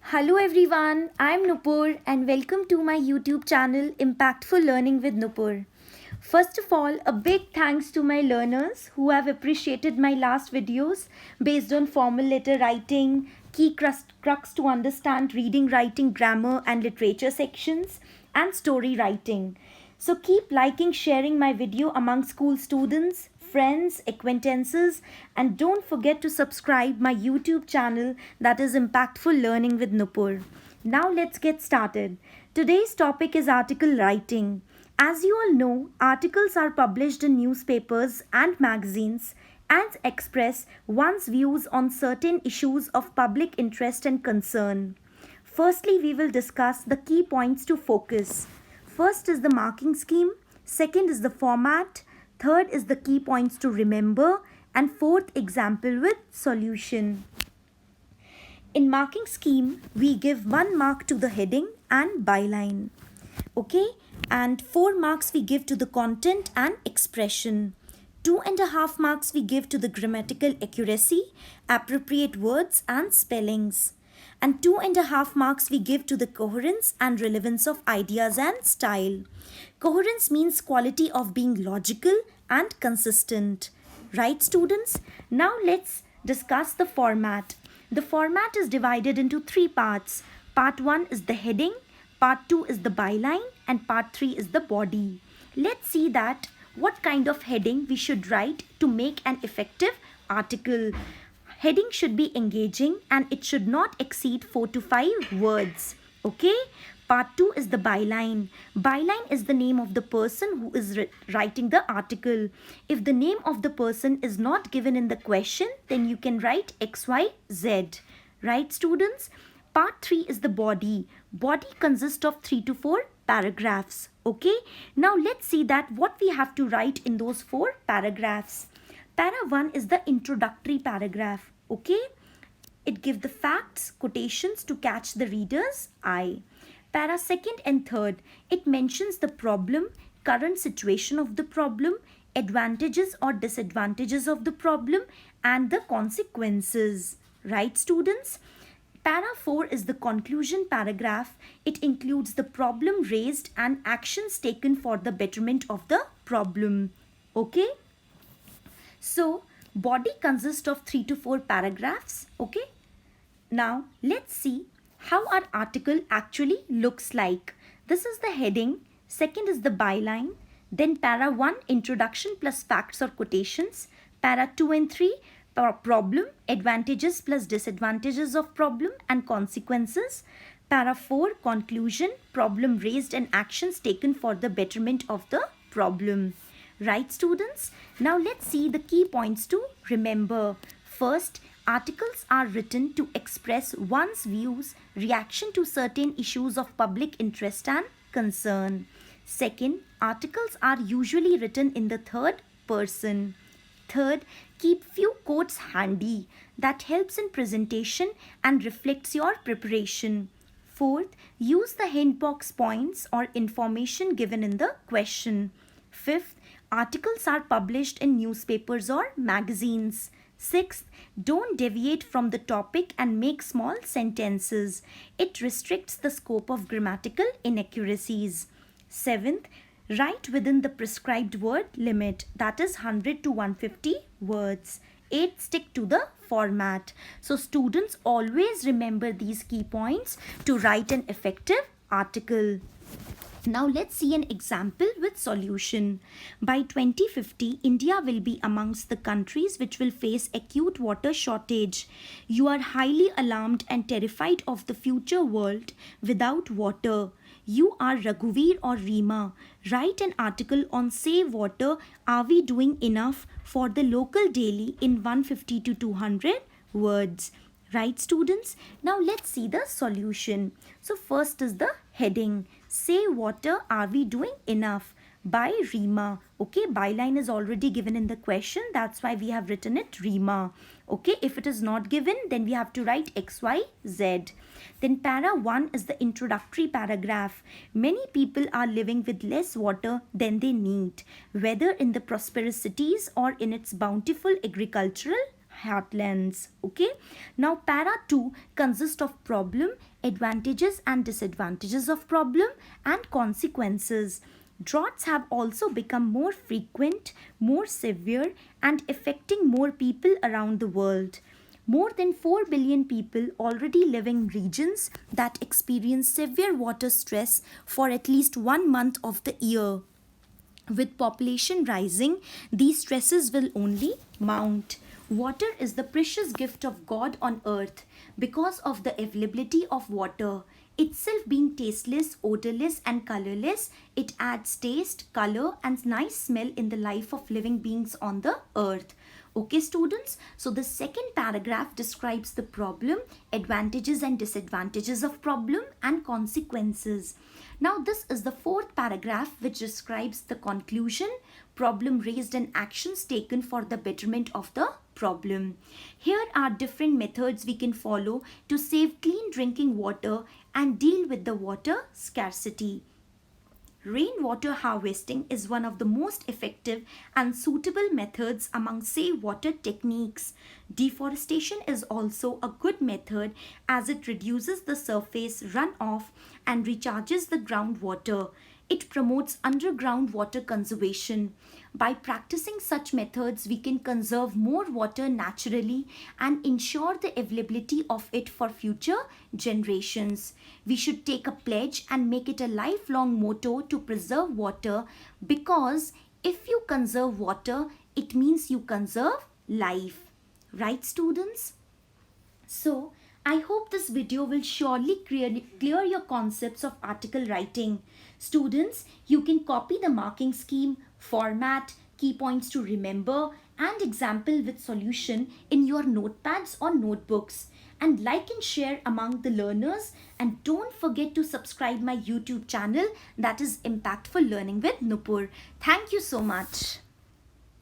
Hello everyone, I'm Nupur and welcome to my YouTube channel Impactful Learning with Nupur. First of all, a big thanks to my learners who have appreciated my last videos based on formal letter writing, key crux to understand reading, writing, grammar and literature sections, and story writing. So keep liking, sharing my video among school students, friends, acquaintances, and don't forget to subscribe my YouTube channel, that is Impactful Learning with Nupur. Now let's get started. Today's topic is article writing. As you all know, articles are published in newspapers and magazines and express one's views on certain issues of public interest and concern. Firstly, we will discuss the key points to focus. First is the marking scheme, second is the format, third is the key points to remember, and fourth example with solution. In marking scheme, we give 1 mark to the heading and byline. Okay, and 4 marks we give to the content and expression. 2.5 marks we give to the grammatical accuracy, appropriate words and spellings. And 2.5 marks we give to the coherence and relevance of ideas and style. Coherence means quality of being logical and consistent. Right, students? Now let's discuss the format. The format is divided into 3 parts. Part 1 is the heading, Part 2 is the byline, and Part 3 is the body. Let's see that what kind of heading we should write to make an effective article. Heading should be engaging and it should not exceed 4 to 5 words. Okay? Part 2 is the byline. Byline is the name of the person who is writing the article. If the name of the person is not given in the question, then you can write XYZ. Right, students? Part 3 is the body. Body consists of 3 to 4 paragraphs. Okay? Now let's see that what we have to write in those 4 paragraphs. Para 1 is the introductory paragraph. Okay? It gives the facts, quotations to catch the reader's eye. Para 2nd and 3rd, it mentions the problem, current situation of the problem, advantages or disadvantages of the problem, and the consequences. Right, students? Para 4 is the conclusion paragraph. It includes the problem raised and actions taken for the betterment of the problem. Okay? So, body consists of 3 to 4 paragraphs. Okay? Now, let's see how our article actually looks like. This is the heading. Second is the byline. Then para 1, introduction plus facts or quotations. Para 2 and 3, problem, advantages plus disadvantages of problem and consequences. Para 4, conclusion, problem raised and actions taken for the betterment of the problem. Right, students? Now let's see the key points to remember. First, articles are written to express one's views, reaction to certain issues of public interest and concern. Second, articles are usually written in the third person. Third, keep few quotes handy. That helps in presentation and reflects your preparation. Fourth, use the hint box points or information given in the question. Fifth, articles are published in newspapers or magazines. Sixth, don't deviate from the topic and make small sentences. It restricts the scope of grammatical inaccuracies. Seventh, write within the prescribed word limit, that is 100 to 150 words. 8, stick to the format. So students always remember these key points to write an effective article. Now let's see an example with solution. By 2050, India will be amongst the countries which will face acute water shortage. You are highly alarmed and terrified of the future world without water. You are Raghuveer or Reema. Write an article on Save Water. Are we doing enough for the local daily in 150 to 200 words. Right, students? Now let's see the solution. So first is the heading. Save water, are we doing enough? By Reema. Okay, byline is already given in the question. That's why we have written it Reema. Okay, if it is not given, then we have to write XYZ. Then para 1 is the introductory paragraph. Many people are living with less water than they need, whether in the prosperous cities or in its bountiful agricultural heartlands. Okay, now para 2 consists of problem, advantages and disadvantages of problem, and consequences. Droughts have also become more frequent, more severe, and affecting more people around the world. More than 4 billion people already live in regions that experience severe water stress for at least 1 month of the year. With population rising, these stresses will only mount. Water is the precious gift of God on earth. Because of the availability of water, itself being tasteless, odorless, and colorless, it adds taste, color, and nice smell in the life of living beings on the earth. Okay, students, so the second paragraph describes the problem, advantages and disadvantages of problem, and consequences. Now, this is the fourth paragraph which describes the conclusion, problem raised, and actions taken for the betterment of the problem. Here are different methods we can follow to save clean drinking water and deal with the water scarcity. Rainwater harvesting is one of the most effective and suitable methods among save water techniques. Deforestation is also a good method as it reduces the surface runoff and recharges the groundwater. It promotes underground water conservation. By practicing such methods, we can conserve more water naturally and ensure the availability of it for future generations. We should take a pledge and make it a lifelong motto to preserve water, because if you conserve water, it means you conserve life. Right, students? So, I hope this video will surely clear your concepts of article writing. Students, you can copy the marking scheme, format, key points to remember, and example with solution in your notepads or notebooks. And like and share among the learners. And don't forget to subscribe my YouTube channel, that is Impactful Learning with Nupur. Thank you so much.